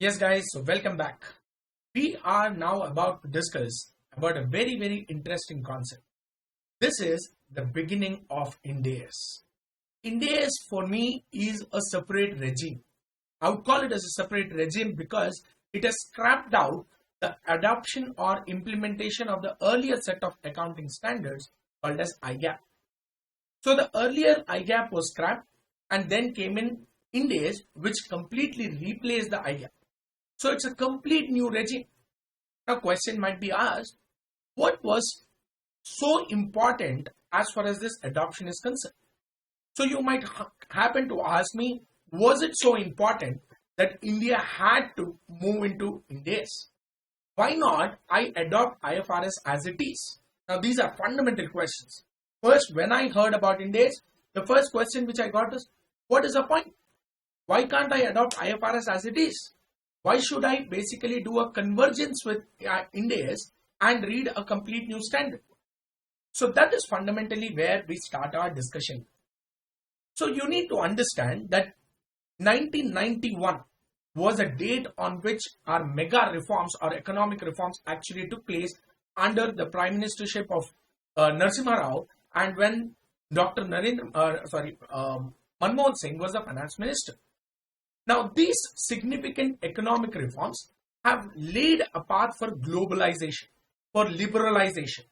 Yes guys, so welcome back. We are now about to discuss about a very interesting concept. This is the beginning of IND AS. IND AS for me is a separate regime. I would call it as a separate regime because it has scrapped out the adoption or implementation of the earlier set of accounting standards called as IGAP. So the earlier IGAP was scrapped and then came in IND AS, which completely replaced the IGAP. So it's a complete new regime. Now, question might be asked, what was so important as far as this adoption is concerned? So you might happen to ask me, was it so important that India had to move into IND AS? Why not I adopt IFRS as it is? Now, these are fundamental questions. First, when I heard about IND AS, the first question which I got is, what is the point? Why can't I adopt IFRS as it is? Why should I basically do a convergence with IND AS and read a complete new standard? So that is fundamentally where we start our discussion. So you need to understand that 1991 was a date on which our mega reforms or economic reforms actually took place under the Prime Ministership of Narasimha Rao, and when Dr. Manmohan Singh was the finance minister. Now, these significant economic reforms have laid a path for globalization, for liberalization.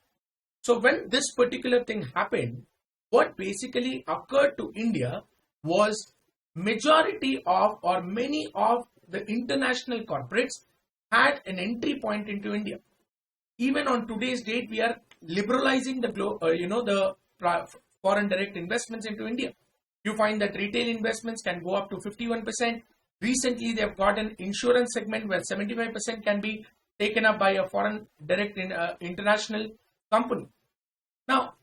So when this particular thing happened, what basically occurred to India was majority of or many of the international corporates had an entry point into India. Even on today's date, we are liberalizing the foreign direct investments into India. You find that retail investments can go up to 51%. Recently, they have got an insurance segment where 75% can be taken up by a foreign direct international company. Now,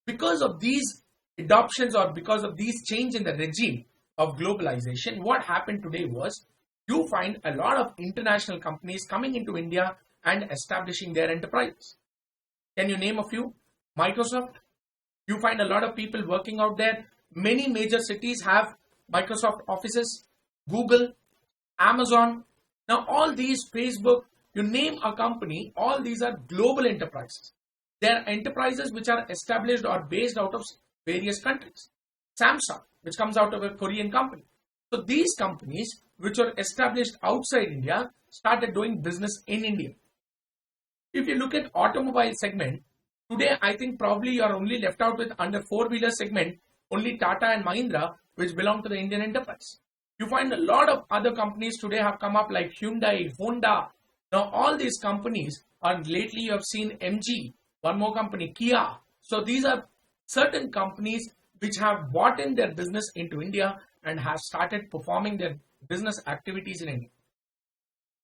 because of these adoptions or because of these change in the regime of globalization, what happened today was you find a lot of international companies coming into India and establishing their enterprises. Can you name a few? Microsoft. You find a lot of people working out there. Many major cities have Microsoft offices, Google, Amazon. Now all these, Facebook, you name a company, all these are global enterprises. They are enterprises which are established or based out of various countries. Samsung, which comes out of a Korean company. So these companies which were established outside India started doing business in India. If you look at automobile segment, today I think probably you are only left out with under four-wheeler segment, only Tata and Mahindra, which belong to the Indian enterprise. You find a lot of other companies today have come up like Hyundai, Honda. Now all these companies, and lately you have seen MG, one more company, Kia. So these are certain companies which have brought in their business into India and have started performing their business activities in India.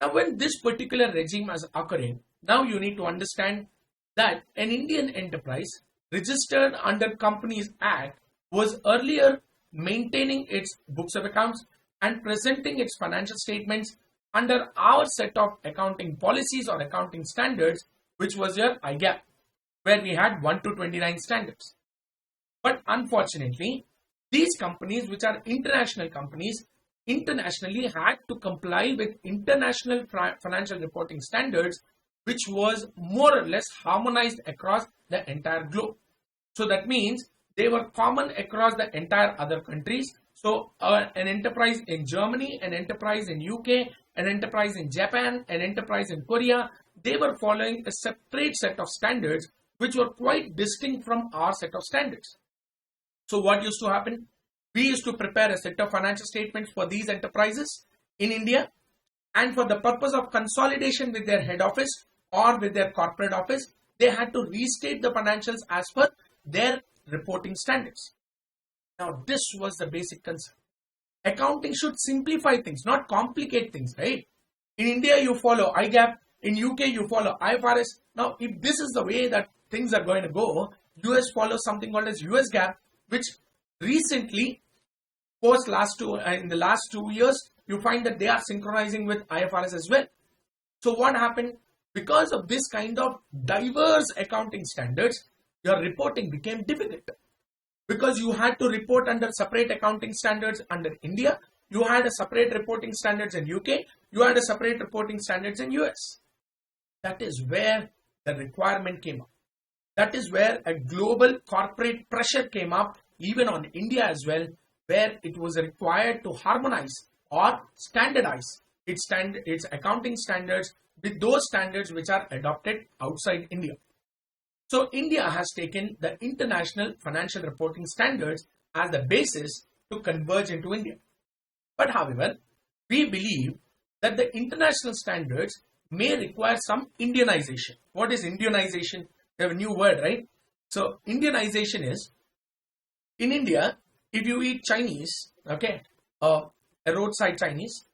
Now when this particular regime is occurring, now you need to understand that an Indian enterprise registered under Companies Act was earlier maintaining its books of accounts and presenting its financial statements under our set of accounting policies or accounting standards, which was your IGAP, where we had 1 to 29 standards. But unfortunately, these companies, which are international companies, internationally had to comply with international financial reporting standards, which was more or less harmonized across the entire globe. So that means they were common across the entire other countries. So an enterprise in Germany, an enterprise in UK, an enterprise in Japan, an enterprise in Korea, they were following a separate set of standards which were quite distinct from our set of standards. So what used to happen? We used to prepare a set of financial statements for these enterprises in India, and for the purpose of consolidation with their head office or with their corporate office, they had to restate the financials as per their reporting standards. Now, this was the basic concept. Accounting should simplify things, not complicate things, right? In India, you follow IGAP. In UK, you follow IFRS. Now, if this is the way that things are going to go, US follows something called as US GAAP, which recently, in the last 2 years, you find that they are synchronizing with IFRS as well. So what happened? Because of this kind of diverse accounting standards, your reporting became difficult. Because you had to report under separate accounting standards under India you had a separate reporting standards in UK, you had a separate reporting standards in US. That is where the requirement came up. That is where a global corporate pressure came up, even on India as well, where it was required to harmonize or standardize its accounting standards with those standards which are adopted outside India. So India has taken the international financial reporting standards as the basis to converge into India. But however, we believe that the international standards may require some Indianization. What is Indianization? We have a new word, right? So Indianization is, in India, if you eat Chinese, okay, a roadside Chinese,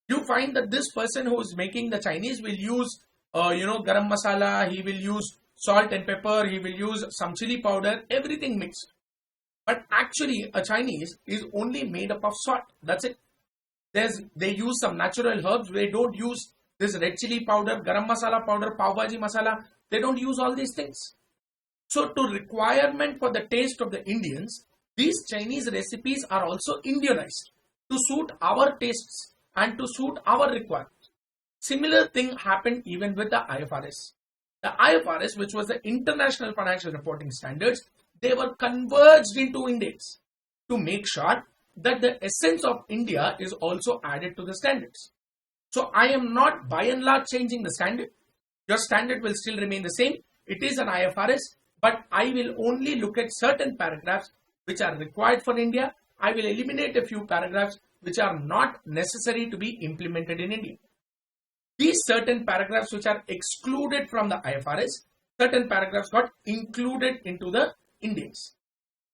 you find that this person who is making the Chinese will use, garam masala, he will use salt and pepper, he will use some chili powder, everything mixed. But actually, a Chinese is only made up of salt. That's it. They use some natural herbs. They don't use this red chili powder, garam masala powder, pav bhaji masala. They don't use all these things. So to requirement for the taste of the Indians, these Chinese recipes are also Indianized to suit our tastes and to suit our requirements. Similar thing happened even with the IFRS. The IFRS, which was the International Financial Reporting Standards, they were converged into Ind AS to make sure that the essence of India is also added to the standards. So I am not by and large changing the standard. Your standard will still remain the same. It is an IFRS, but I will only look at certain paragraphs which are required for India. I will eliminate a few paragraphs which are not necessary to be implemented in India. These certain paragraphs which are excluded from the IFRS, certain paragraphs got included into the Ind AS.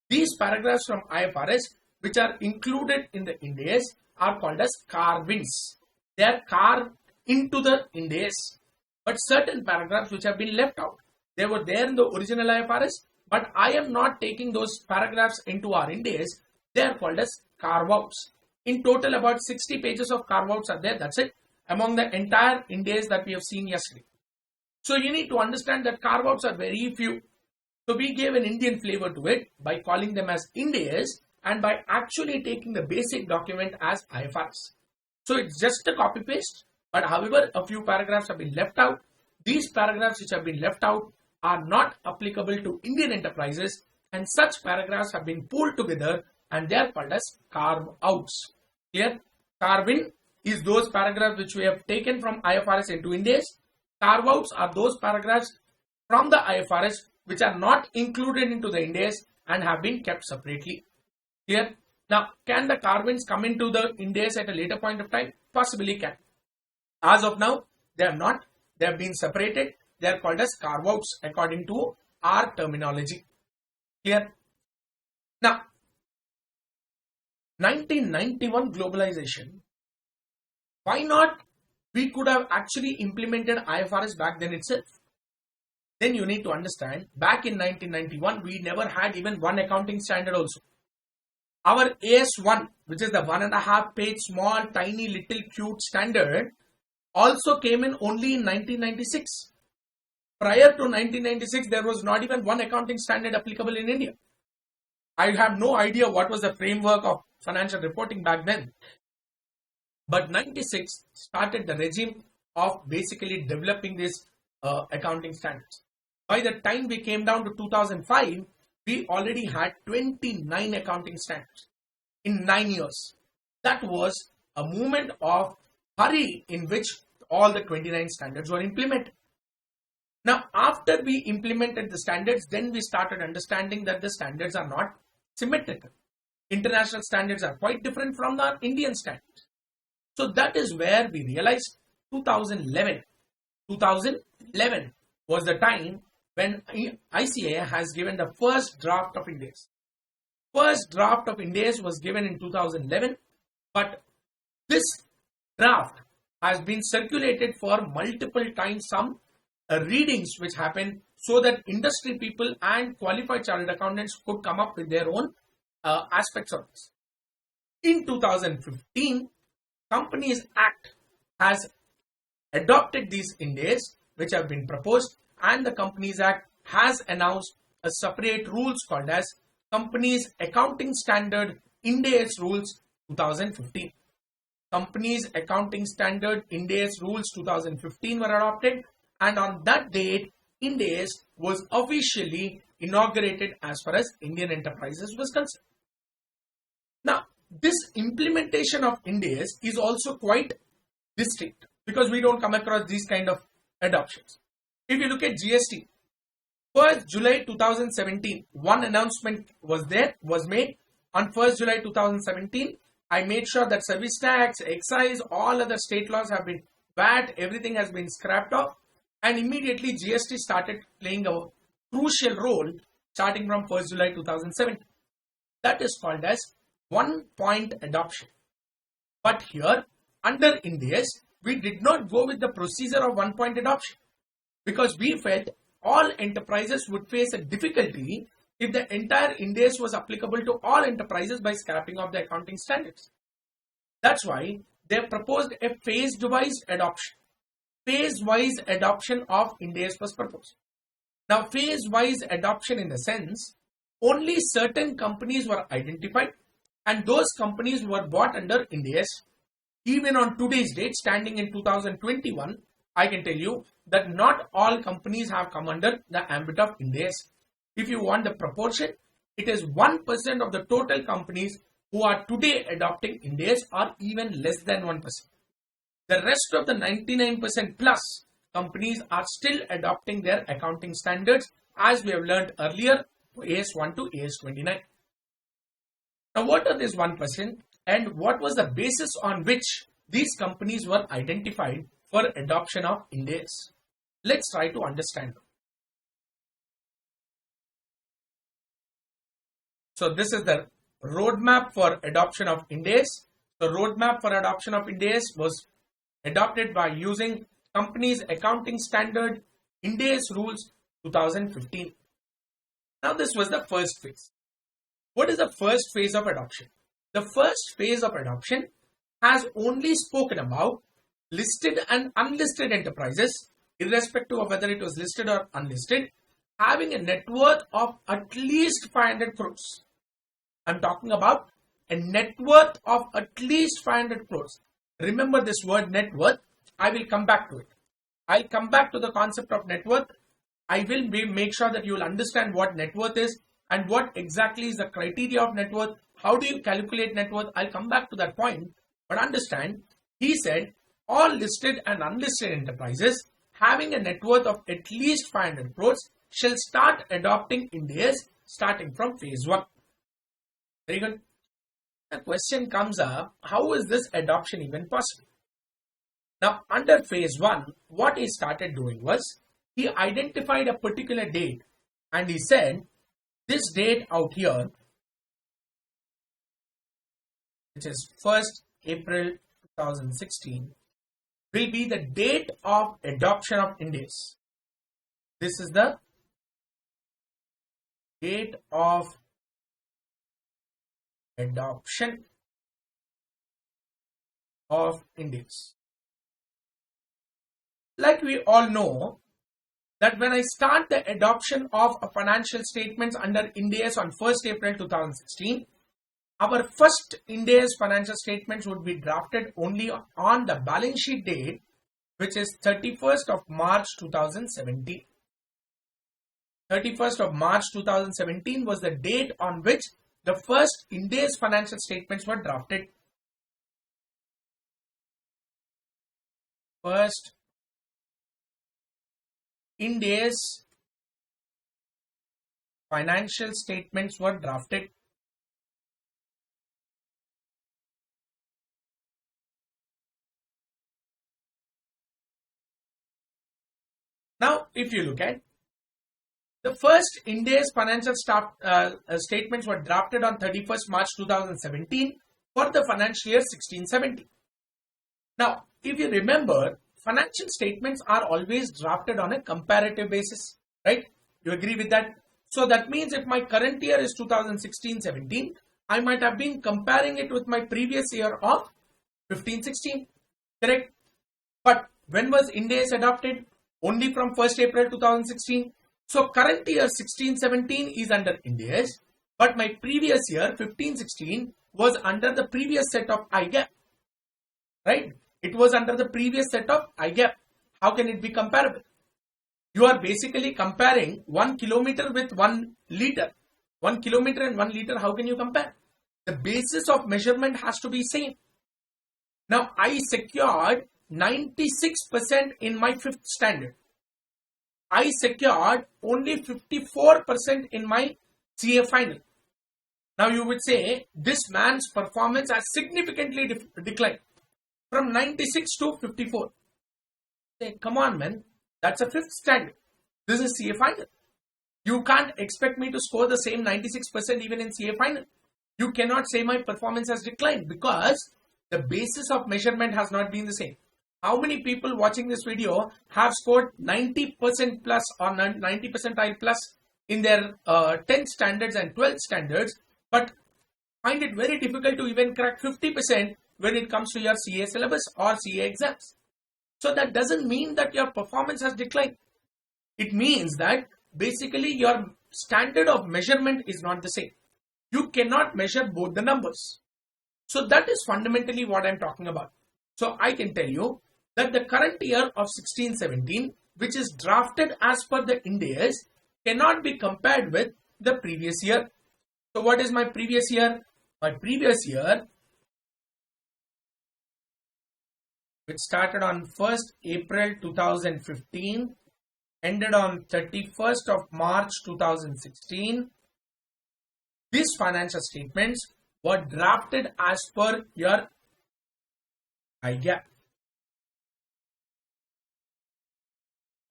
These paragraphs from IFRS which are included in the Ind AS are called as carve-ins. They are carved into the Ind AS. But certain paragraphs which have been left out, they were there in the original IFRS, but I am not taking those paragraphs into our Ind AS. They are called as carve-outs. In total, about 60 pages of carve-outs are there. That's it, among the entire Ind AS that we have seen yesterday. So you need to understand that carve-outs are very few. So we gave an Indian flavor to it by calling them as Ind AS and by actually taking the basic document as IFRS. So it's just a copy paste, but however, a few paragraphs have been left out. These paragraphs which have been left out are not applicable to Indian enterprises, and such paragraphs have been pulled together and they are called as carve-outs. Clear? Carve-in is those paragraphs which we have taken from IFRS into Ind AS. Carve-outs are those paragraphs from the IFRS which are not included into the Ind AS and have been kept separately. Clear? Now, can the carve-ins come into the Ind AS at a later point of time? Possibly can. As of now, they have not. They have been separated. They are called as carve-outs according to our terminology. Clear? Now, 1991 globalization. Why not? We could have actually implemented IFRS back then itself. Then you need to understand, back in 1991, we never had even one accounting standard also. Our AS1, which is the 1.5 page small, tiny, little, cute standard, also came in only in 1996. Prior to 1996, there was not even one accounting standard applicable in India. I have no idea what was the framework of financial reporting back then. But 96 started the regime of basically developing these accounting standards. By the time we came down to 2005, we already had 29 accounting standards in 9 years. That was a moment of hurry in which all the 29 standards were implemented. Now, after we implemented the standards, then we started understanding that the standards are not symmetrical. International standards are quite different from the Indian standards. So that is where we realized 2011 was the time when ICA has given the first draft of Ind AS. First draft of Ind AS was given in 2011, but this draft has been circulated for multiple times, some readings which happened so that industry people and qualified chartered accountants could come up with their own aspects of this. In 2015, Companies Act has adopted these Ind AS which have been proposed, and the Companies Act has announced a separate rules called as Companies Accounting Standard Ind AS Rules 2015. Companies Accounting Standard IND AS rules 2015 were adopted, and on that date, IND AS was officially inaugurated as far as Indian enterprises was concerned. Now, this implementation of IND AS is also quite distinct because we don't come across these kind of adoptions. If you look at GST, 1st July 2017, one announcement was made. On 1st July 2017, I made sure that service tax, excise, all other state laws have been VAT, everything has been scrapped off, and immediately GST started playing a crucial role starting from 1st July 2017. That is called as one-point adoption. But here, under IND AS, we did not go with the procedure of one-point adoption because we felt all enterprises would face a difficulty if the entire IND AS was applicable to all enterprises by scrapping of the accounting standards. That's why they proposed a phase-wise adoption. Phase-wise adoption of IND AS was proposed. Now, phase-wise adoption in the sense, only certain companies were identified and those companies were brought under IND AS. Even on today's date, standing in 2021, I can tell you that not all companies have come under the ambit of IND AS. If you want the proportion, it is 1% of the total companies who are today adopting IND AS or even less than 1%. The rest of the 99% plus companies are still adopting their accounting standards as we have learned earlier, AS1 to AS29. Now, what are this 1% and what was the basis on which these companies were identified for adoption of IND AS? Let's try to understand. So this is the roadmap for adoption of IND AS. The roadmap for adoption of IND AS was adopted by using Companies Accounting Standard IND AS rules 2015. Now this was the first phase. What is the first phase of adoption? The first phase of adoption has only spoken about listed and unlisted enterprises, irrespective of whether it was listed or unlisted, having a net worth of at least 500 crores. I'm talking about a net worth of at least 500 crores. Remember this word net worth. I will come back to it. I'll come back to the concept of net worth. I will make sure that you will understand what net worth is and what exactly is the criteria of net worth. How do you calculate net worth? I'll come back to that point. But understand, he said all listed and unlisted enterprises having a net worth of at least 500 crores shall start adopting IND AS starting from phase 1. Very good. The question comes up, how is this adoption even possible? Now, under phase 1, what he started doing was, he identified a particular date and he said, this date out here, which is 1st April 2016, will be the date of adoption of IND AS. This is the date of adoption of IND AS. Like we all know that when I start the adoption of a financial statements under IND AS on 1st April 2016, our first IND AS financial statements would be drafted only on the balance sheet date, which is 31st of March 2017. 31st of March 2017 was the date on which the first IND AS financial statements were drafted. First IND AS financial statements were drafted. Now, if you look at the first IND AS financial statements were drafted on 31st March 2017 for the financial year 16-17. Now, if you remember, financial statements are always drafted on a comparative basis, right? You agree with that? So that means if my current year is 2016-17, I might have been comparing it with my previous year of 15-16, correct? But when was IND AS adopted? Only from 1st April 2016. So current year 16-17 is under IND AS, but my previous year 15-16 was under the previous set of IGAP. right? It was under the previous set of IGAP. How can it be comparable? You are basically comparing 1 kilometer with 1 liter. 1 kilometer and 1 liter, how can you compare? The basis of measurement has to be same. Now, I secured 96% in my 5th standard. I secured only 54% in my CA final. Now, you would say this man's performance has significantly declined from 96 to 54. Say, come on, man. That's a 5th standard. This is CA final. You can't expect me to score the same 96% even in CA final. You cannot say my performance has declined because the basis of measurement has not been the same. How many people watching this video have scored 90% plus or 90 percentile plus in their 10th standards and 12th standards, but find it very difficult to even crack 50% when it comes to your CA syllabus or CA exams? So that doesn't mean that your performance has declined. It means that basically your standard of measurement is not the same. You cannot measure both the numbers. So that is fundamentally what I'm talking about. So I can tell you that the current year of 16-17, which is drafted as per the IND AS, cannot be compared with the previous year. So what is my previous year? My previous year, which started on 1st April 2015, ended on 31st of March 2016. These financial statements were drafted as per your IGAP.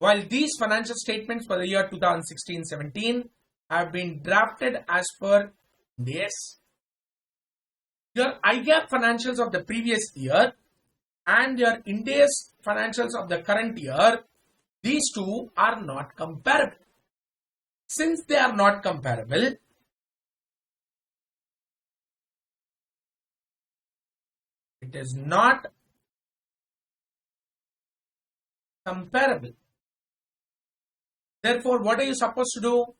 While these financial statements for the year 2016-17 have been drafted as per IND AS, your IGAP financials of the previous year and your IND AS financials of the current year, these two are not comparable. Since they are not comparable, it is not comparable. Therefore, what are you supposed to do?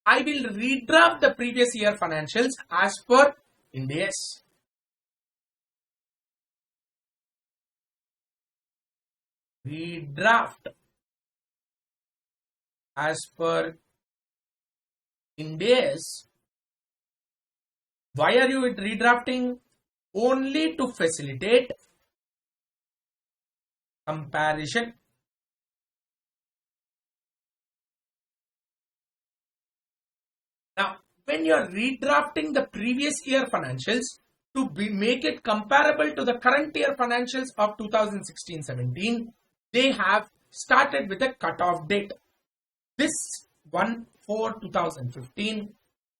I will redraft the previous year financials as per IND AS. Redraft as per IND AS. Why are you redrafting? Only to facilitate comparison. Now, when you are redrafting the previous year financials to make it comparable to the current year financials of 2016-17, they have started with a cutoff date. This 1/4/2015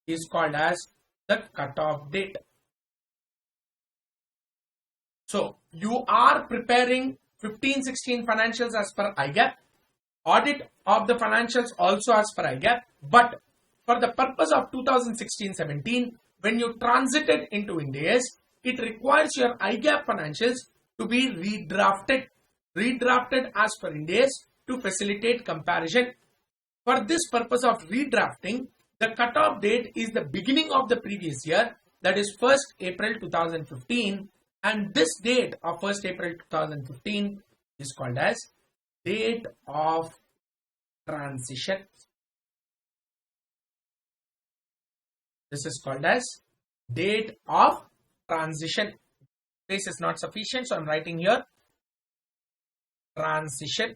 is called as the cutoff date. So, you are preparing 15-16 financials as per IGAP, audit of the financials also as per IGAP, but for the purpose of 2016-17, when you transited into IND AS, it requires your IGAP financials to be redrafted as per IND AS to facilitate comparison. For this purpose of redrafting, the cutoff date is the beginning of the previous year, that is 1st April 2015, and this date of 1st April 2015 is called as date of transition. This is called as date of transition. Space is not sufficient, so I'm writing here transition.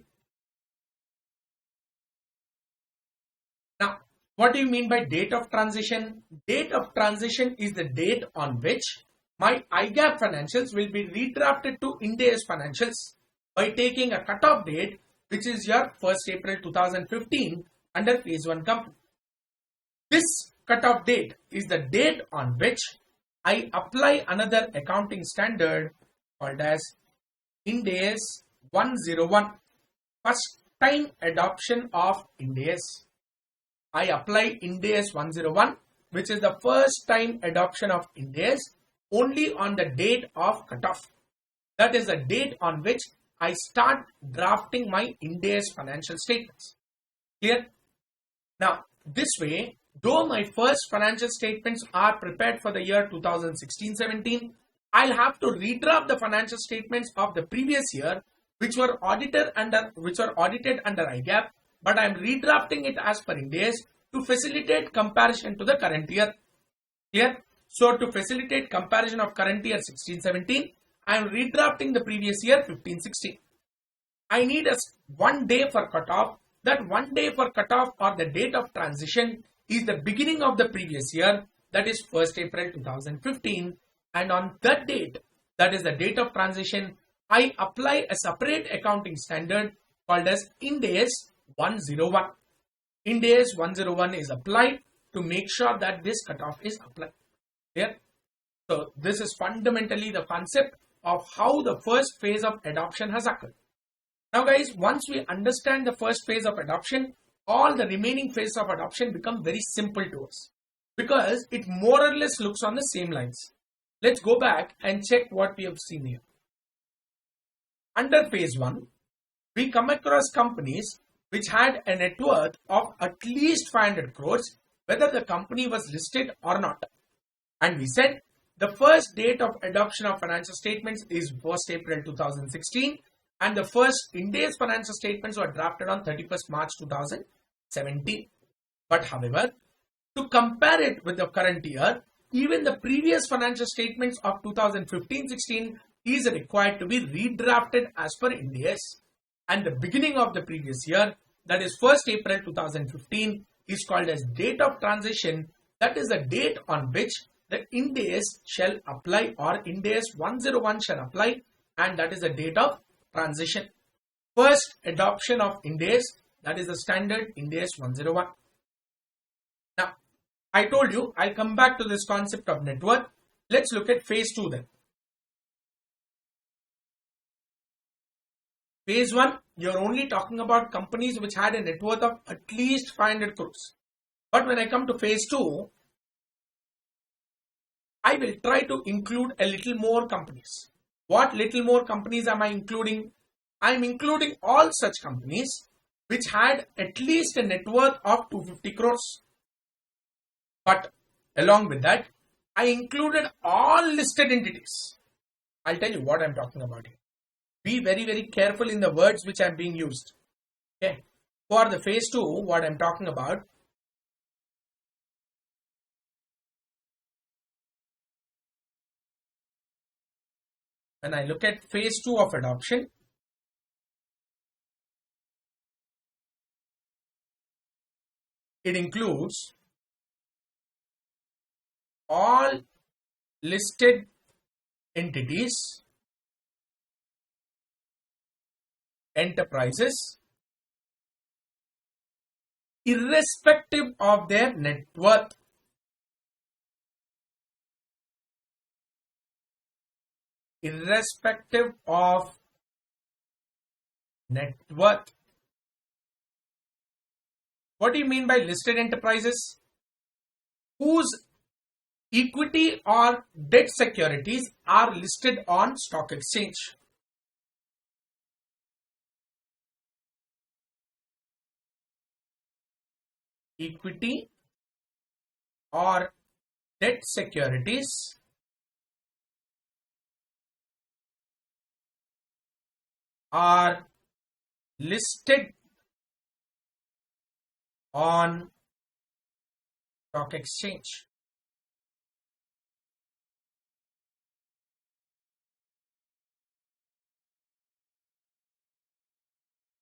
Now, what do you mean by date of transition? Date of transition is the date on which my IGAP financials will be redrafted to IND AS financials by taking a cutoff date, which is your 1st April 2015 under phase 1 company. This cutoff date is the date on which I apply another accounting standard called as IND AS 101, first time adoption of IND AS. I apply IND AS 101, which is the first time adoption of IND AS, only on the date of cutoff. That is the date on which I start drafting my IND AS financial statements. Clear? Now, this way, though my first financial statements are prepared for the year 2016-17, I'll have to redraft the financial statements of the previous year, which were audited under IGAP, but I'm redrafting it as per Ind AS to facilitate comparison to the current year. Clear? So to facilitate comparison of current year 16-17, I am redrafting the previous year 15-16. I need a 1 day for cutoff. That 1 day for cutoff or the date of transition is the beginning of the previous year, that is 1st April 2015. And on that date, that is the date of transition, I apply a separate accounting standard called as Ind AS 101. Ind AS 101 is applied to make sure that this cutoff is applied. Clear? So this is fundamentally the concept of how the first phase of adoption has occurred. Now guys, once we understand the first phase of adoption, all the remaining phases of adoption become very simple to us because it more or less looks on the same lines. Let's go back and check what we have seen here. Under phase 1, we come across companies which had a net worth of at least 500 crores, whether the company was listed or not. And we said the first date of adoption of financial statements is 1st April 2016 and the first Ind AS financial statements were drafted on 31st March 2017. But however, to compare it with the current year, even the previous financial statements of 2015-16 is required to be redrafted as per Ind AS. And the beginning of the previous year, that is 1st April 2015, is called as date of transition. That is the date on which the Ind AS shall apply, or Ind AS 101 shall apply, and that is the date of transition. First adoption of Ind AS, that is the standard Ind AS 101. Now, I told you I'll come back to this concept of net worth. Let's look at phase 2 then. Phase 1, you're only talking about companies which had a net worth of at least 500 crores. But when I come to phase 2, I will try to include a little more companies. What little more companies am I including? I am including all such companies which had at least a net worth of 250 crores. But along with that, I included all listed entities. I'll tell you what I'm talking about here. Be very, very careful in the words which are being used. Okay. For the phase 2, what I'm talking about, when I look at phase 2 of adoption, it includes all listed entities, enterprises, irrespective of their net worth. Irrespective of net worth. What do you mean by listed enterprises? Whose equity or debt securities are listed on stock exchange. Equity or debt securities are listed on stock exchange.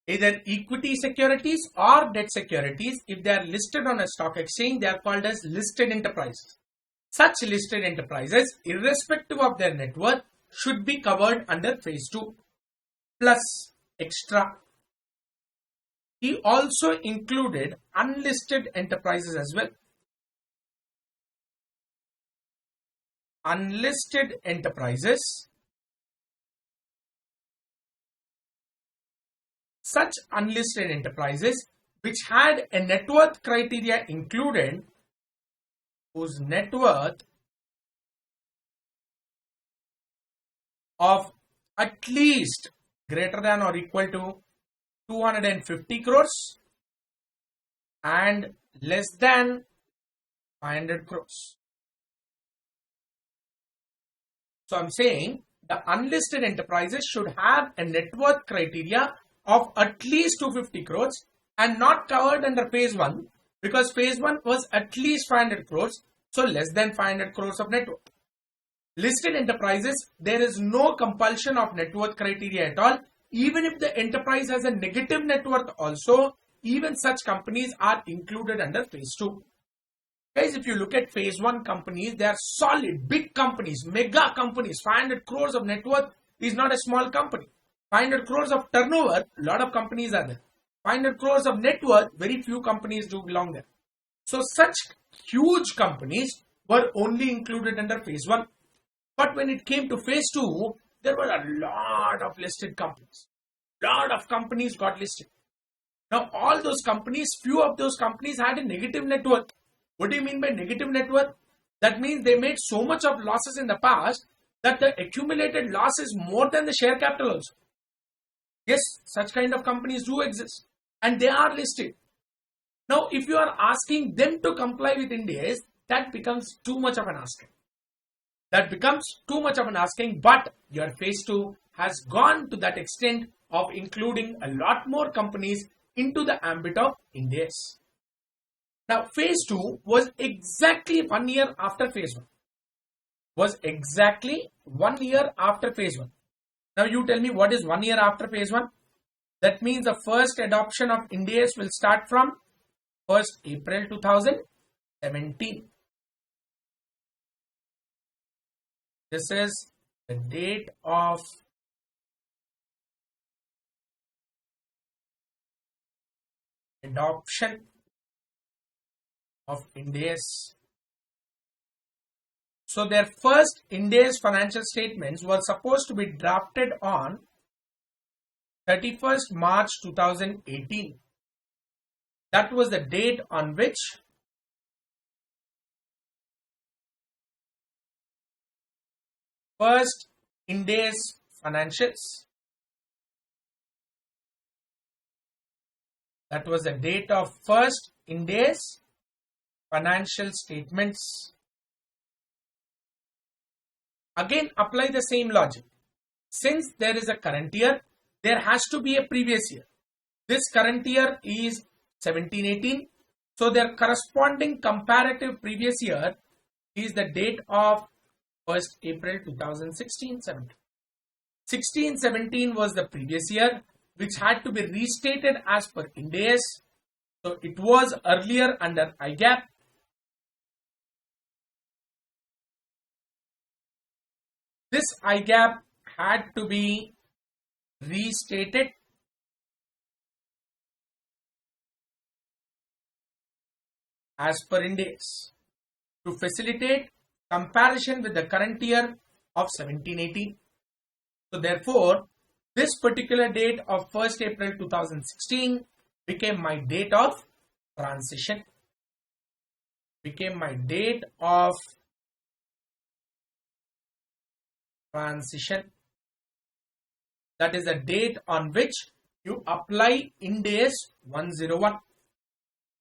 Either equity securities or debt securities, if they are listed on a stock exchange, they are called as listed enterprises. Such listed enterprises, irrespective of their net worth, should be covered under phase 2. Plus extra, he also included unlisted enterprises as well. Unlisted enterprises. Such unlisted enterprises which had a net worth criteria included, whose net worth of at least greater than or equal to 250 crores and less than 500 crores. So I'm saying the unlisted enterprises should have a net worth criteria of at least 250 crores and not covered under phase 1 because phase 1 was at least 500 crores, so less than 500 crores of net worth. Listed enterprises, there is no compulsion of net worth criteria at all. Even if the enterprise has a negative net worth also, even such companies are included under phase 2. Guys, if you look at phase 1 companies, they are solid, big companies, mega companies. 500 crores of net worth is not a small company. 500 crores of turnover, a lot of companies are there. 500 crores of net worth, very few companies do belong there. So such huge companies were only included under phase 1. But when it came to phase 2, there were a lot of listed companies. Lot of companies got listed. Now all those companies, few of those companies had a negative net worth. What do you mean by negative net worth? That means they made so much of losses in the past that the accumulated loss is more than the share capital also. Yes, such kind of companies do exist and they are listed. Now, if you are asking them to comply with Ind AS, that becomes too much of an asking. But your phase 2 has gone to that extent of including a lot more companies into the ambit of Ind AS. Now, phase 2 was exactly 1 year after phase 1. Now, you tell me what is 1 year after phase 1? That means the first adoption of Ind AS will start from 1st April 2017. This is the date of adoption of Ind AS. So their first Ind AS financial statements were supposed to be drafted on 31st March 2018. That was the date on which first Ind AS financials. That was the date of first Ind AS financial statements. Again, apply the same logic. Since there is a current year, there has to be a previous year. This current year is 17-18. So their corresponding comparative previous year is the date of 1st April 2016-17. 16-17 was the previous year, which had to be restated as per Ind AS. So it was earlier under IGAP. This IGAP had to be restated as per Ind AS to facilitate comparison with the current year of 17-18. So therefore, this particular date of 1st April 2016 became my date of transition. That is the date on which you apply Ind AS 101.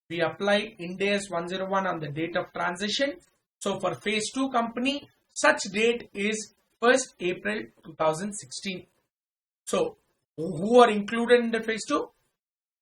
We apply Ind AS 101 on the date of transition. So for phase 2 company, such date is 1st April 2016. So who are included in the phase 2?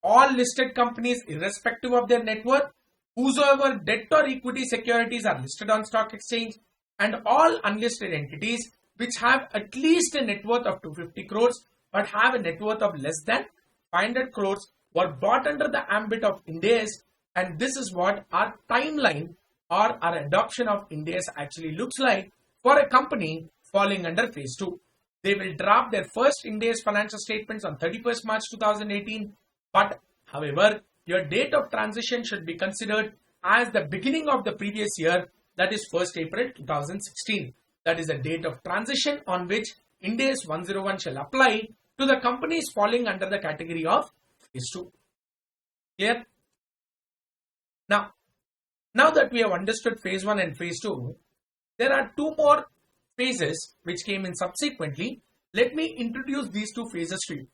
All listed companies irrespective of their net worth, whosoever debt or equity securities are listed on stock exchange, and all unlisted entities which have at least a net worth of 250 crores but have a net worth of less than 500 crores were brought under the ambit of Ind AS, and this is what our timeline or our adoption of Ind AS actually looks like for a company falling under phase 2. They will draft their first Ind AS financial statements on 31st March 2018, but however, your date of transition should be considered as the beginning of the previous year, that is 1st April 2016. That is the date of transition on which Ind AS 101 shall apply to the companies falling under the category of phase 2. Clear? Now that we have understood phase 1 and phase 2, there are two more phases which came in subsequently. Let me introduce these two phases to you.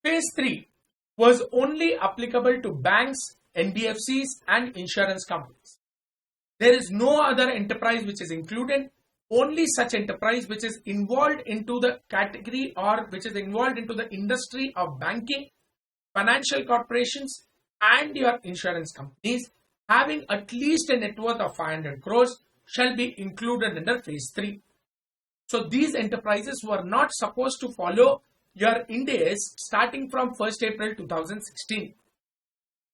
Phase 3. was only applicable to banks, NBFCs and insurance companies. There is no other enterprise which is included, only such enterprise which is involved into the category or which is involved into the industry of banking, financial corporations and your insurance companies having at least a net worth of 500 crores shall be included under phase 3. So these enterprises were not supposed to follow your IND AS starting from 1st April 2016,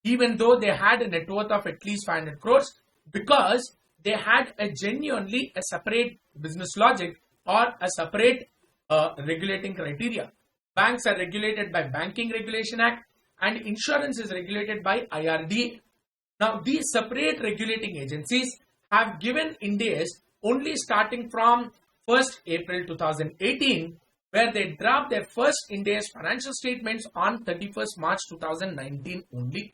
even though they had a net worth of at least 500 crores, because they had a genuinely a separate business logic or a separate regulating criteria. Banks are regulated by Banking Regulation Act and insurance is regulated by IRDA. Now these separate regulating agencies have given IND AS only starting from 1st April 2018, where they dropped their first IND AS financial statements on 31st March 2019 only.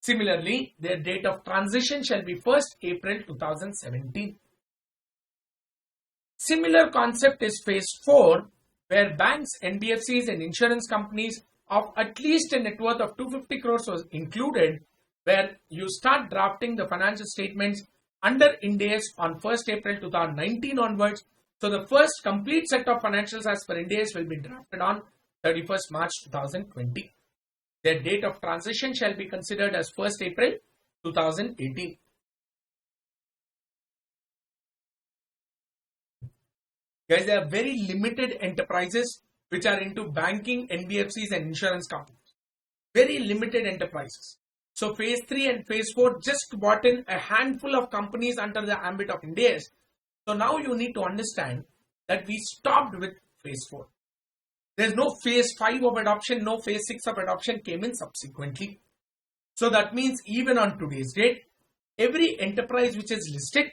Similarly, their date of transition shall be 1st April 2017. Similar concept is phase 4, where banks, NBFCs and insurance companies of at least a net worth of 250 crores was included, where you start drafting the financial statements under IND AS on 1st April 2019 onwards. So the first complete set of financials as per IND AS will be drafted on 31st March 2020. Their date of transition shall be considered as 1st April 2018. Guys, there are very limited enterprises which are into banking, NBFCs and insurance companies. Very limited enterprises. So phase 3 and phase 4 just brought in a handful of companies under the ambit of IND AS. So now you need to understand that we stopped with phase 4. There's no phase 5 of adoption, no phase 6 of adoption came in subsequently. So that means even on today's date, every enterprise which is listed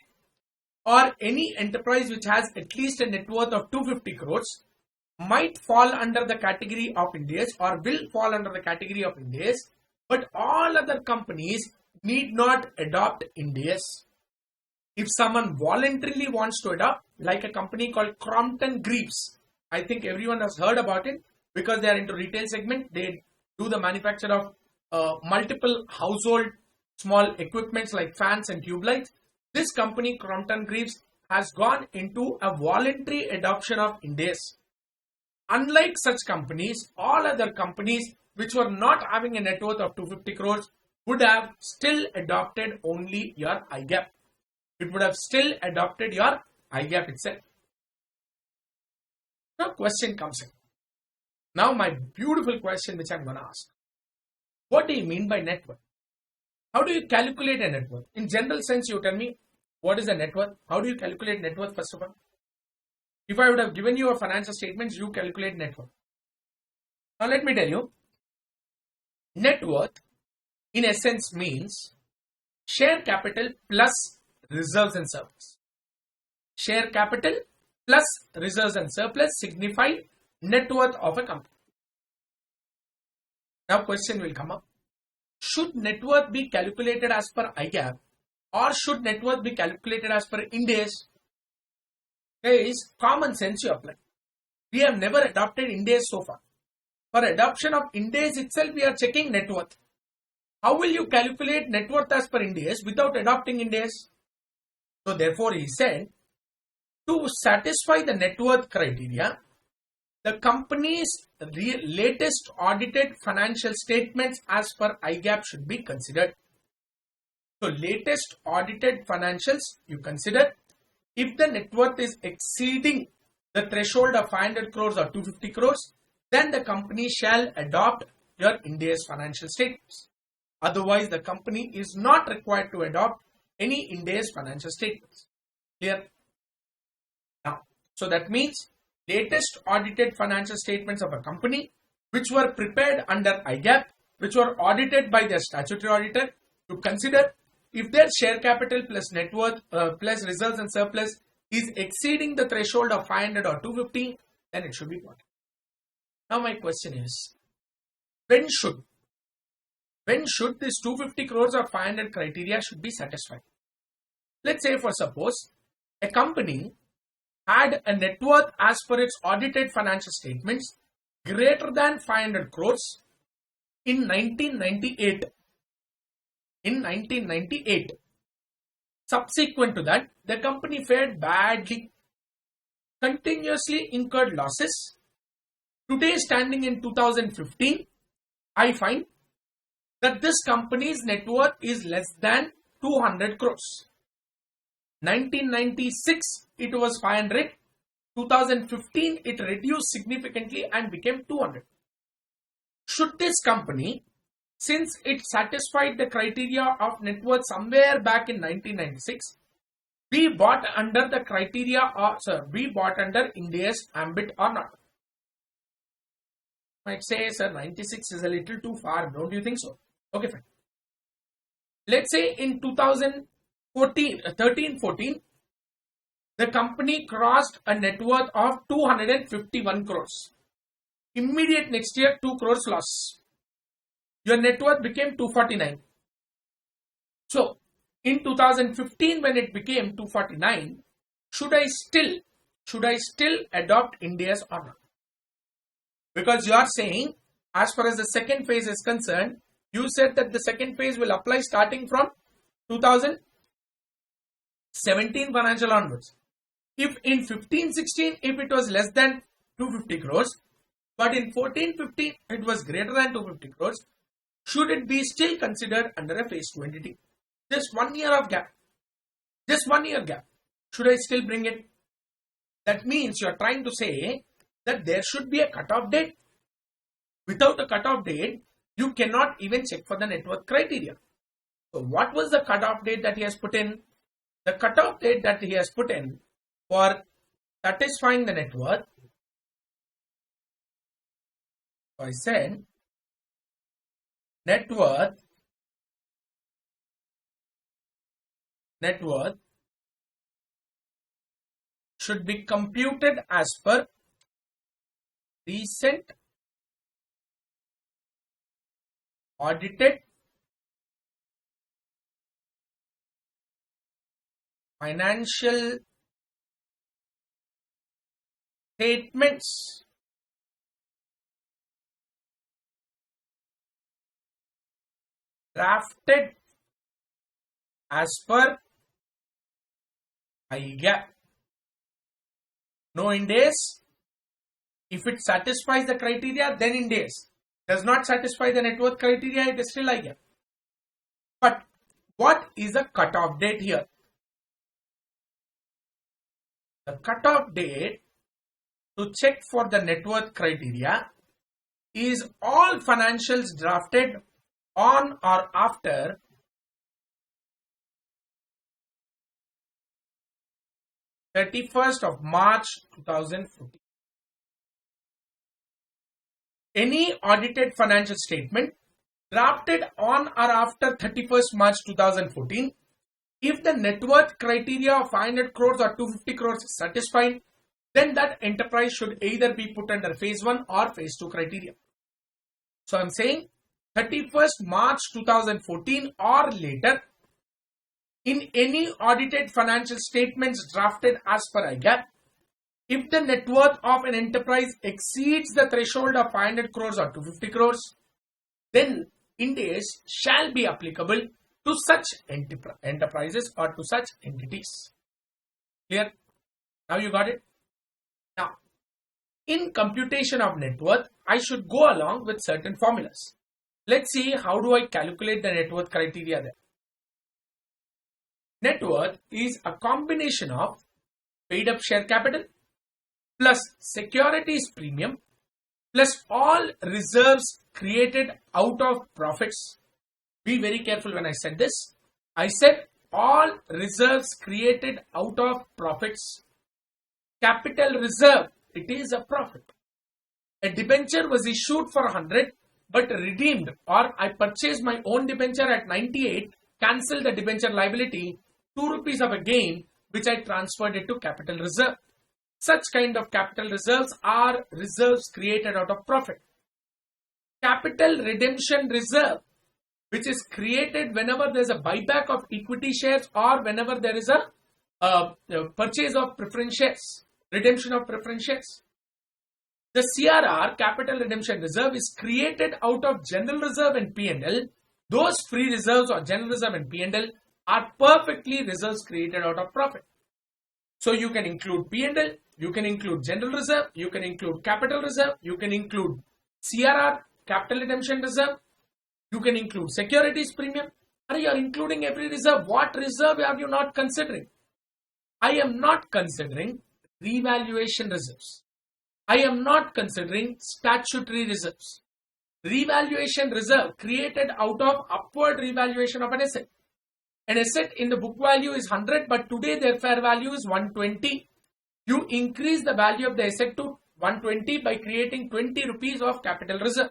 or any enterprise which has at least a net worth of 250 crores might fall under the category of IND AS or will fall under the category of IND AS, but all other companies need not adopt IND AS. If someone voluntarily wants to adopt, like a company called Crompton Greaves, I think everyone has heard about it because they are into retail segment. They do the manufacture of multiple household small equipments like fans and tube lights. This company Crompton Greaves has gone into a voluntary adoption of IND AS. Unlike such companies, all other companies which were not having a net worth of 250 crores would have still adopted only your IGAP. It would have still adopted your IGAP itself. Now question comes in. Now my beautiful question which I'm going to ask. What do you mean by net worth? How do you calculate a net worth? In general sense, you tell me what is a net worth? How do you calculate net worth first of all? If I would have given you a financial statements, you calculate net worth. Now let me tell you, net worth in essence means share capital plus reserves and surplus. Share capital plus reserves and surplus signify net worth of a company. Now question will come up. Should net worth be calculated as per IGAP or should net worth be calculated as per IND AS? There is common sense you apply. We have never adopted IND AS so far. For adoption of IND AS itself, we are checking net worth. How will you calculate net worth as per IND AS without adopting IND AS? So therefore he said, to satisfy the net worth criteria, the company's latest audited financial statements as per IGAP should be considered. So latest audited financials you consider. If the net worth is exceeding the threshold of 500 crores or 250 crores, then the company shall adopt your IND AS financial statements. Otherwise, the company is not required to adopt any IND AS financial statements. Clear? Now, so that means latest audited financial statements of a company which were prepared under IGAP, which were audited by their statutory auditor, to consider if their share capital plus net worth plus reserves and surplus is exceeding the threshold of 500 or 250, then it should be bought. Now my question is, when should this 250 crores or 500 criteria should be satisfied? Let's say for suppose a company had a net worth as per its audited financial statements greater than 500 crores in 1998. In 1998, subsequent to that, the company fared badly, continuously incurred losses. Today, standing in 2015, I find that this company's net worth is less than 200 crores. 1996, it was 500. 2015, it reduced significantly and became 200. Should this company, since it satisfied the criteria of net worth somewhere back in 1996, be bought under the criteria or be bought under IND AS ambit or not? Might say, sir, 96 is a little too far. Don't you think so? Okay, fine. Let's say in 2013-14, the company crossed a net worth of 251 crores. Immediate next year, 2 crores loss. Your net worth became 249. So, in 2015, when it became 249, should I still adopt IND AS or not? Because you are saying, as far as the second phase is concerned, you said that the second phase will apply starting from 2017 financial onwards. If in 15-16, if it was less than 250 crores, but in 14-15, it was greater than 250 crores, should it be still considered under a phase 2 entity? Just 1 year of gap. Just 1 year gap. Should I still bring it? That means you are trying to say that there should be a cutoff date. Without a cutoff date, you cannot even check for the net worth criteria. So what was the cutoff date that he has put in? The cutoff date that he has put in for satisfying the net worth, so I said net worth should be computed as per recent audited financial statements drafted as per IGAP. No IND AS. If it satisfies the criteria, then IND AS. Does not satisfy the net worth criteria, it is still IGAP. But what is the cutoff date here? The cutoff date to check for the net worth criteria is all financials drafted on or after 31st of March 2014. Any audited financial statement drafted on or after 31st March 2014, if the net worth criteria of 500 crores or 250 crores is satisfied, then that enterprise should either be put under phase 1 or phase 2 criteria. So I'm saying 31st March 2014 or later, in any audited financial statements drafted as per IGAP, if the net worth of an enterprise exceeds the threshold of 500 crores or 250 crores, then IND AS shall be applicable to such enterprises or to such entities. Clear? Now you got it? Now, in computation of net worth, I should go along with certain formulas. Let's see how do I calculate the net worth criteria there. Net worth is a combination of paid up share capital plus securities premium plus all reserves created out of profits. Be very careful when I said this. I said all reserves created out of profits. Capital reserve, it is a profit. A debenture was issued for 100 but redeemed, or I purchased my own debenture at 98, cancelled the debenture liability, 2 rupees of a gain which I transferred it to capital reserve. Such kind of capital reserves are reserves created out of profit. Capital redemption reserve, which is created whenever there is a buyback of equity shares or whenever there is a purchase of preference shares, redemption of preference shares. The CRR, capital redemption reserve, is created out of general reserve and P&L. Those free reserves or general reserve and P&L are perfectly reserves created out of profit. So you can include P&L, you can include general reserve, you can include capital reserve, you can include CRR, capital redemption reserve, you can include securities premium. Are you including every reserve? What reserve are you not considering? I am not considering revaluation reserves. I am not considering statutory reserves. Revaluation reserve created out of upward revaluation of an asset. An asset in the book value is 100, but today their fair value is 120. You increase the value of the asset to 120 by creating 20 rupees of capital reserve.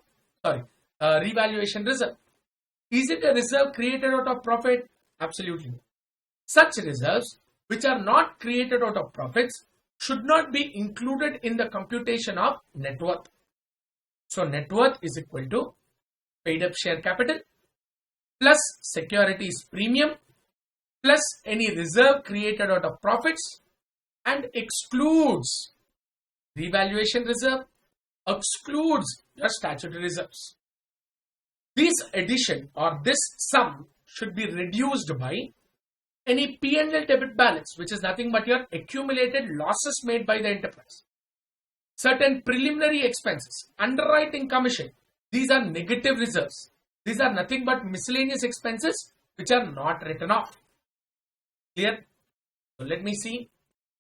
Revaluation reserve. Is it a reserve created out of profit? Absolutely no. Such reserves, which are not created out of profits, should not be included in the computation of net worth. So net worth is equal to paid up share capital plus securities premium plus any reserve created out of profits and excludes revaluation reserve, excludes your statutory reserves. This addition or this sum should be reduced by any P&L debit balance, which is nothing but your accumulated losses made by the enterprise. Certain preliminary expenses, underwriting commission, these are negative reserves. These are nothing but miscellaneous expenses which are not written off. Clear? So let me see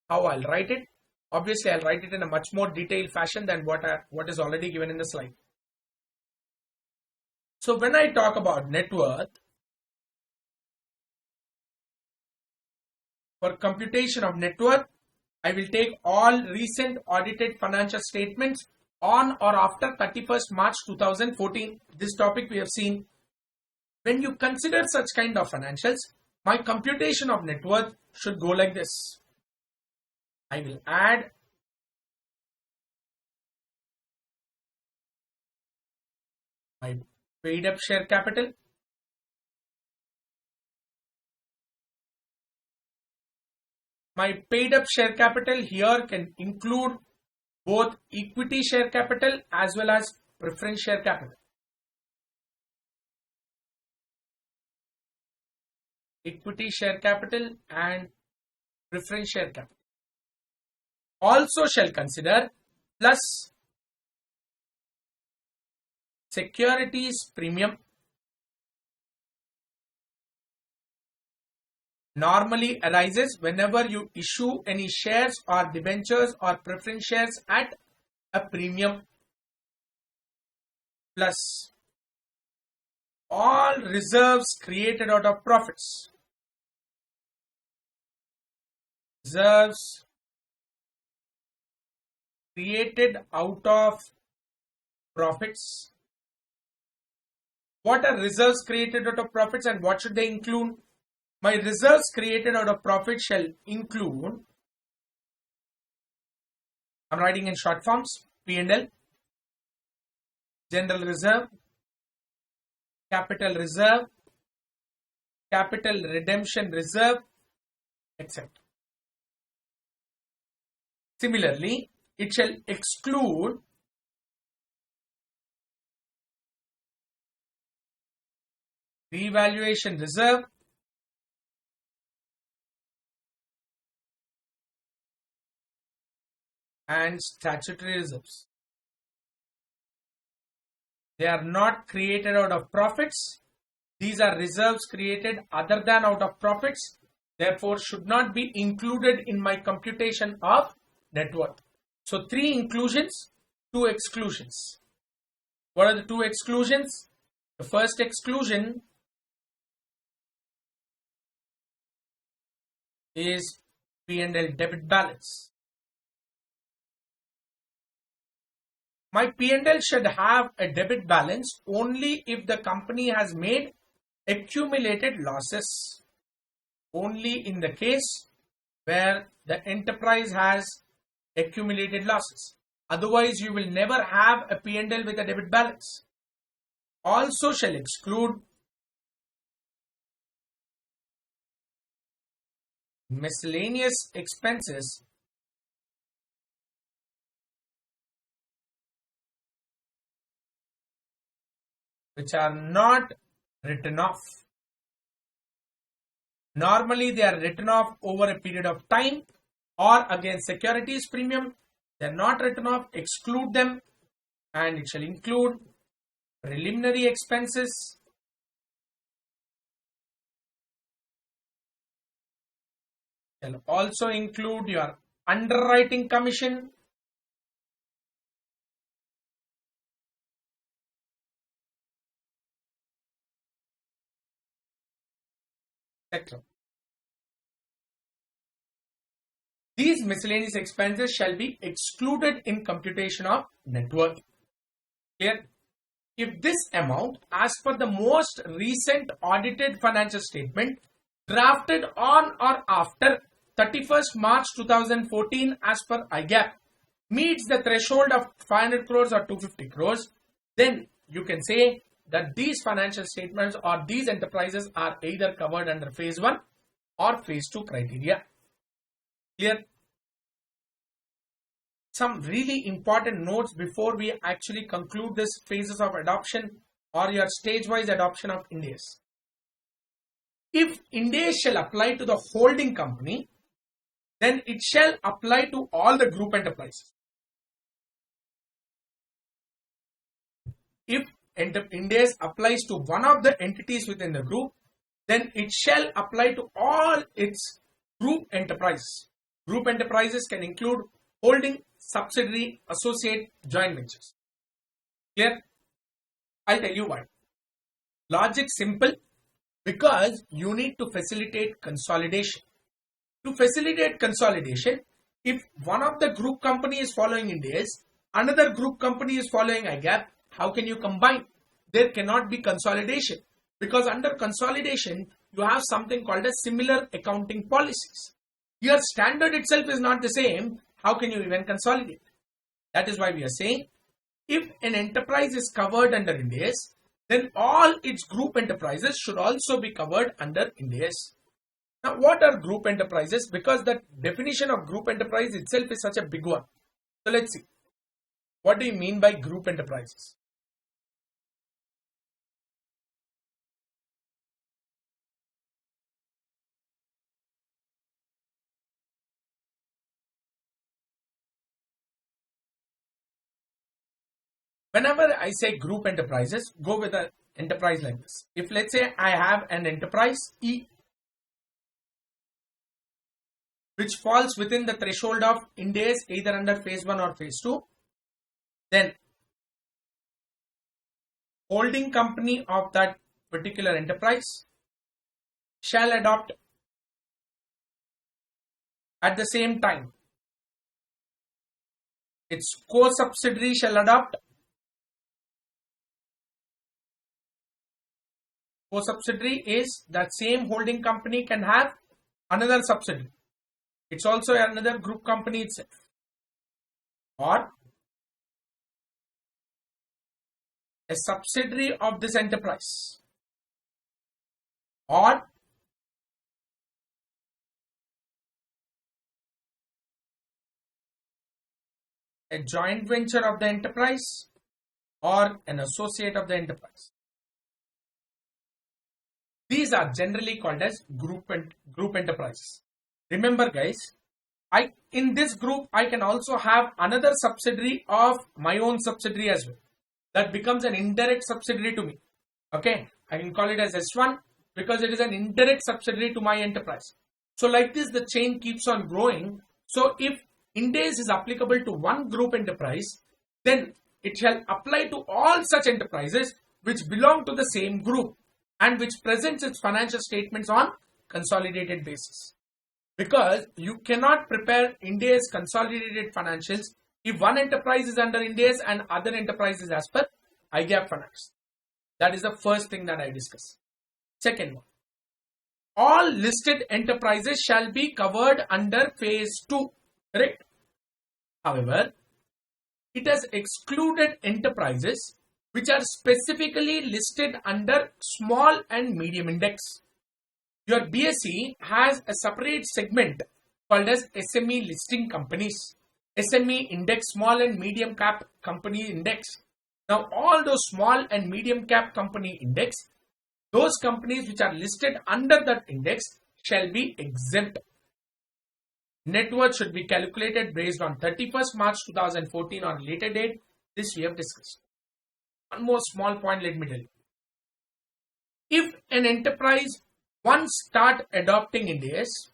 how I'll write it. Obviously, I'll write it in a much more detailed fashion than what is already given in the slide. So when I talk about net worth, for computation of net worth, I will take all recent audited financial statements on or after 31st March 2014. This topic we have seen. When you consider such kind of financials, my computation of net worth should go like this. I will add my paid up share capital, my paid up share capital here can include both equity share capital as well as preference share capital. Equity share capital and preference share capital. Also shall consider plus securities premium. Normally arises whenever you issue any shares or debentures or preference shares at a premium, plus all reserves created out of profits. Reserves created out of profits. What are reserves created out of profits and what should they include? My reserves created out of profit shall include, I'm writing in short forms, P&L, general reserve, capital reserve, capital redemption reserve, etc. Similarly, it shall exclude revaluation reserve, and statutory reserves. They are not created out of profits. These are reserves created other than out of profits. Therefore, should not be included in my computation of net worth. So, 3 inclusions, 2 exclusions. What are the 2 exclusions? The first exclusion is P&L debit balance. My P&L should have a debit balance only if the company has made accumulated losses. Only in the case where the enterprise has accumulated losses. Otherwise, you will never have a P&L with a debit balance. Also shall exclude miscellaneous expenses which are not written off. Normally, they are written off over a period of time or against securities premium. They are not written off. Exclude them, and it shall include preliminary expenses, shall also include your underwriting commission, etc. These miscellaneous expenses shall be excluded in computation of net worth. Clear? If this amount, as per the most recent audited financial statement drafted on or after 31st March 2014 as per IGAP, meets the threshold of 500 crores or 250 crores, then you can say that these financial statements or these enterprises are either covered under phase 1 or phase 2 criteria. Clear? Some really important notes before we actually conclude this phases of adoption or your stage-wise adoption of IND AS. If IND AS shall apply to the holding company, then it shall apply to all the group enterprises. If IND AS applies to one of the entities within the group, then it shall apply to all its group enterprises. Group enterprises can include holding, subsidiary, associate, joint ventures. Clear? I'll tell you why. Logic simple, because you need to facilitate consolidation. To facilitate consolidation, if one of the group company is following IND AS, another group company is following IGAP, how can you combine? There cannot be consolidation, because under consolidation, you have something called as similar accounting policies. Your standard itself is not the same. How can you even consolidate? That is why we are saying, if an enterprise is covered under IND AS, then all its group enterprises should also be covered under IND AS. Now, what are group enterprises? Because the definition of group enterprise itself is such a big one. So, let's see. What do you mean by group enterprises? Whenever I say group enterprises, go with an enterprise like this. If let's say I have an enterprise E, which falls within the threshold of IND AS either under phase 1 or phase 2, then holding company of that particular enterprise shall adopt at the same time. Its co-subsidiary shall adopt. Co-subsidiary is that same holding company can have another subsidiary. It's also another group company itself. Or a subsidiary of this enterprise. Or a joint venture of the enterprise or an associate of the enterprise. These are generally called as group enterprises. Remember guys, in this group I can also have another subsidiary of my own subsidiary as well. That becomes an indirect subsidiary to me. Okay, I can call it as S1 because it is an indirect subsidiary to my enterprise. So like this the chain keeps on growing. So if IND AS is applicable to one group enterprise, then it shall apply to all such enterprises which belong to the same group and which presents its financial statements on consolidated basis. Because you cannot prepare IND AS consolidated financials if one enterprise is under IND AS and other enterprise is as per IGAP finance. That is the first thing that I discuss. Second one, all listed enterprises shall be covered under phase 2. Correct? However, it has excluded enterprises which are specifically listed under small and medium index. Your BSE has a separate segment called as SME listing companies, SME index, small and medium cap company index. Now all those small and medium cap company index, those companies which are listed under that index shall be exempt. Net worth should be calculated based on 31st March 2014 or later date. This we have discussed. One more small point let me tell you. If an enterprise once start adopting Ind AS,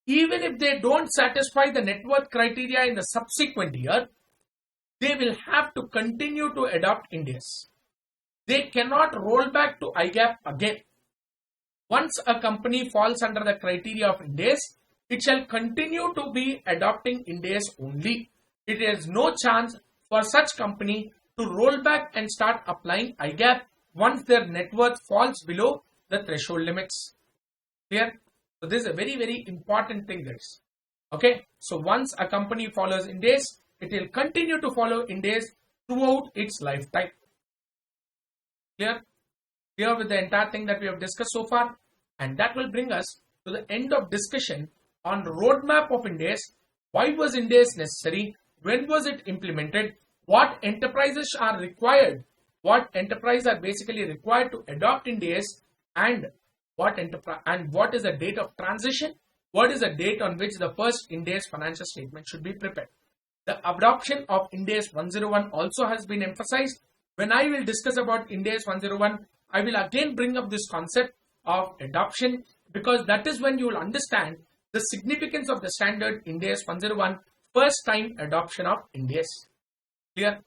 even if they don't satisfy the net worth criteria in the subsequent year, they will have to continue to adopt Ind AS. They cannot roll back to IGAAP again. Once a company falls under the criteria of Ind AS, it shall continue to be adopting Ind AS only. It has no chance for such company to roll back and start applying IGAAP once their net worth falls below the threshold limits. Clear? So this is a very, very important thing, guys. Okay. So once a company follows Ind AS, it will continue to follow Ind AS throughout its lifetime. Clear? Clear with the entire thing that we have discussed so far? And that will bring us to the end of discussion on roadmap of Ind AS. Why was Ind AS necessary? When was it implemented? What enterprises are required? What enterprises are basically required to adopt Ind AS? And what is the date of transition? What is the date on which the first Ind AS financial statement should be prepared? The adoption of Ind AS 101 also has been emphasized. When I will discuss about Ind AS 101, I will again bring up this concept of adoption, because that is when you will understand the significance of the standard Ind AS 101, first time adoption of Ind AS. Clear?